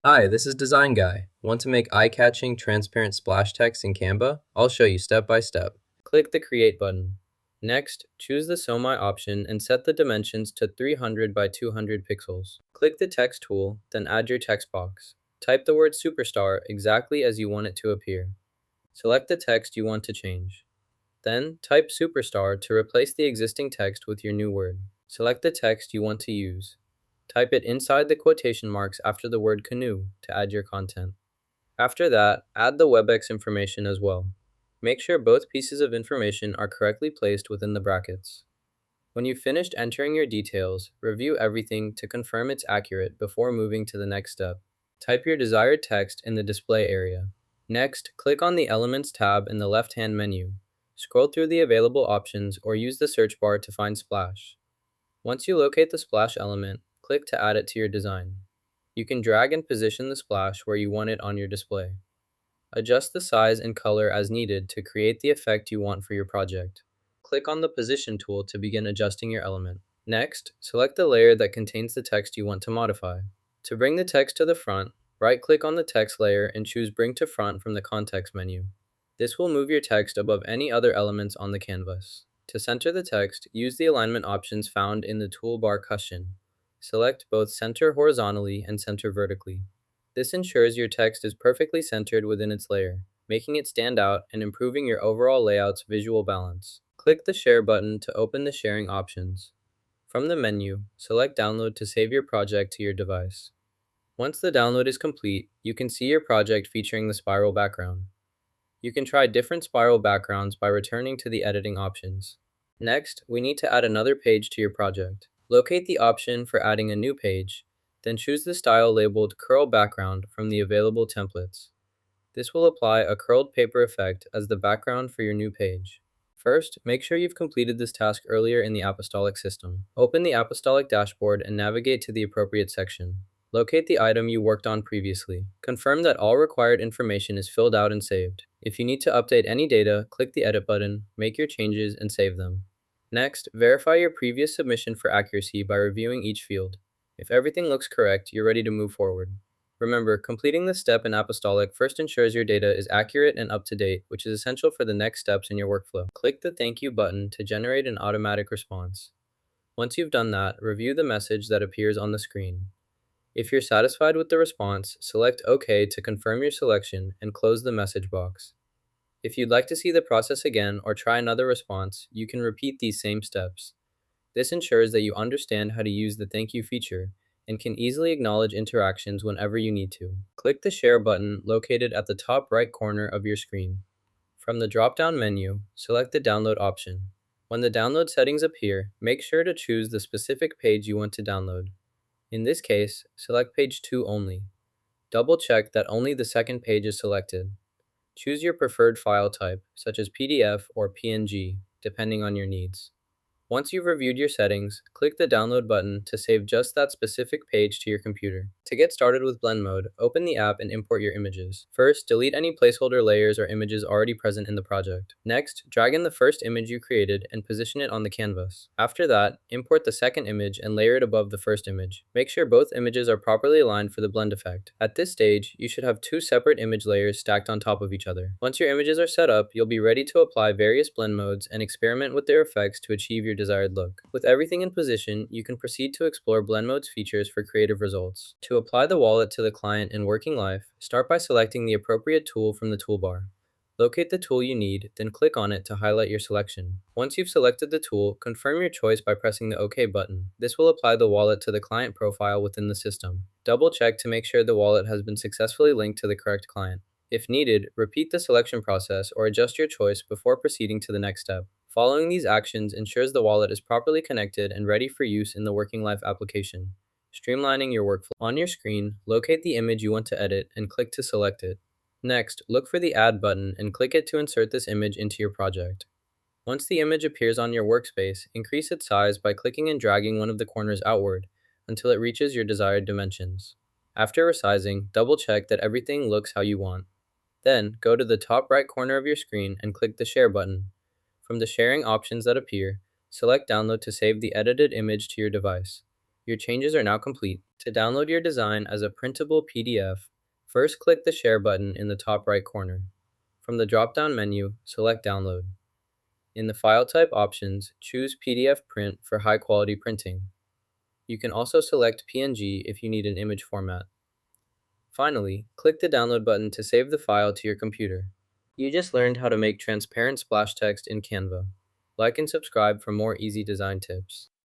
Hi, this is Design Guy. Want to make eye-catching transparent splash text in Canva? I'll show you step by step. Click the Create button. Next, choose the SOMI option and set the dimensions to 300 by 200 pixels. Click the Text tool, then add your text box. Type the word Superstar exactly as you want it to appear. Select the text you want to change. Then, type Superstar to replace the existing text with your new word. Select the text you want to use. Type it inside the quotation marks after the word canoe to add your content. After that, add the WebEx information as well. Make sure both pieces of information are correctly placed within the brackets. When you've finished entering your details, review everything to confirm it's accurate before moving to the next step. Type your desired text in the display area. Next, click on the Elements tab in the left-hand menu. Scroll through the available options or use the search bar to find Splash. Once you locate the splash element, click to add it to your design. You can drag and position the splash where you want it on your display. Adjust the size and color as needed to create the effect you want for your project. Click on the Position tool to begin adjusting your element. Next, select the layer that contains the text you want to modify. To bring the text to the front, right-click on the text layer and choose Bring to Front from the Context menu. This will move your text above any other elements on the canvas. To center the text, use the alignment options found in the toolbar cushion. Select both Center horizontally and Center vertically. This ensures your text is perfectly centered within its layer, making it stand out and improving your overall layout's visual balance. Click the Share button to open the sharing options. From the menu, select Download to save your project to your device. Once the download is complete, you can see your project featuring the spiral background. You can try different spiral backgrounds by returning to the editing options. Next, we need to add another page to your project. Locate the option for adding a new page, then choose the style labeled Curl Background from the available templates. This will apply a curled paper effect as the background for your new page. First, make sure you've completed this task earlier in the Apostolic system. Open the Apostolic dashboard and navigate to the appropriate section. Locate the item you worked on previously. Confirm that all required information is filled out and saved. If you need to update any data, click the Edit button, make your changes, and save them. Next, verify your previous submission for accuracy by reviewing each field. If everything looks correct, you're ready to move forward. Remember, completing this step in Apostolic first ensures your data is accurate and up to date, which is essential for the next steps in your workflow. Click the Thank You button to generate an automatic response. Once you've done that, review the message that appears on the screen. If you're satisfied with the response, select OK to confirm your selection and close the message box. If you'd like to see the process again or try another response, you can repeat these same steps. This ensures that you understand how to use the Thank You feature and can easily acknowledge interactions whenever you need to. Click the Share button located at the top right corner of your screen. From the drop-down menu, select the Download option. When the download settings appear, make sure to choose the specific page you want to download. In this case, select page 2 only. Double check that only the second page is selected. Choose your preferred file type, such as PDF or PNG, depending on your needs. Once you've reviewed your settings, click the Download button to save just that specific page to your computer. To get started with Blend Mode, open the app and import your images. First, delete any placeholder layers or images already present in the project. Next, drag in the first image you created and position it on the canvas. After that, import the second image and layer it above the first image. Make sure both images are properly aligned for the blend effect. At this stage, you should have two separate image layers stacked on top of each other. Once your images are set up, you'll be ready to apply various blend modes and experiment with their effects to achieve your desired look. With everything in position, you can proceed to explore Blend Mode's features for creative results. To apply the wallet to the client in working life, start by selecting the appropriate tool from the toolbar. Locate the tool you need, then click on it to highlight your selection. Once you've selected the tool, confirm your choice by pressing the OK button. This will apply the wallet to the client profile within the system. Double check to make sure the wallet has been successfully linked to the correct client. If needed, repeat the selection process or adjust your choice before proceeding to the next step. Following these actions ensures the wallet is properly connected and ready for use in the working life application, streamlining your workflow. On your screen, locate the image you want to edit and click to select it. Next, look for the Add button and click it to insert this image into your project. Once the image appears on your workspace, increase its size by clicking and dragging one of the corners outward until it reaches your desired dimensions. After resizing, double check that everything looks how you want. Then, go to the top right corner of your screen and click the Share button. From the sharing options that appear, select Download to save the edited image to your device. Your changes are now complete. To download your design as a printable PDF, first click the Share button in the top right corner. From the drop-down menu, select Download. In the File Type options, choose PDF Print for high-quality printing. You can also select PNG if you need an image format. Finally, click the Download button to save the file to your computer. You just learned how to make transparent splash text in Canva. Like and subscribe for more easy design tips.